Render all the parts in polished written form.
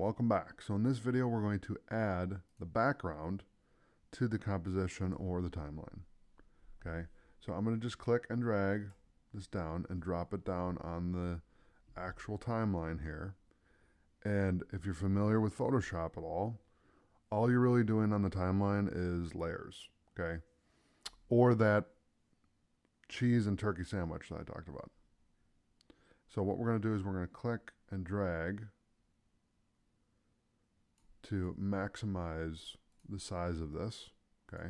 welcome back. So in this video we're going to add the background to the composition or the timeline. Okay, so I'm going to just click and drag this down and drop it down on the actual timeline here. And if you're familiar with Photoshop at all you're really doing on the timeline is layers, okay? Or that cheese and turkey sandwich that I talked about. So what we're going to do is we're going to click and drag to maximize the size of this, okay?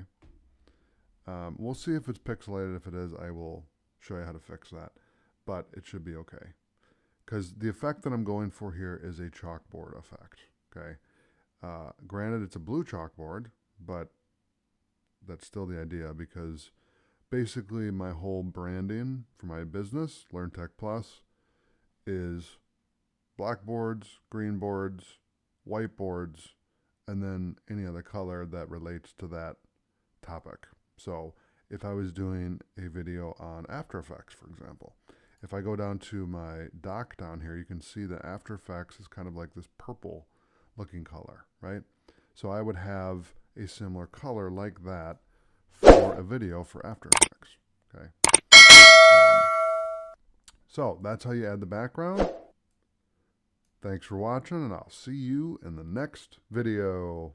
We'll see if it's pixelated. If it is, I will show you how to fix that, but it should be okay. Because the effect that I'm going for here is a chalkboard effect, okay? Granted, it's a blue chalkboard, but that's still the idea, because basically my whole branding for my business, LearnTech Plus, is blackboards, green boards, whiteboards, and then any other color that relates to that topic. So if I was doing a video on AfterEffects, for example, if I go down to my dock down here, you can see that AfterEffects is kind of like this purple looking color, right? So I would have a similar color like that for a video for AfterEffects, okay? So that's how you add the background. Thanks for watching, and I'll see you in the next video.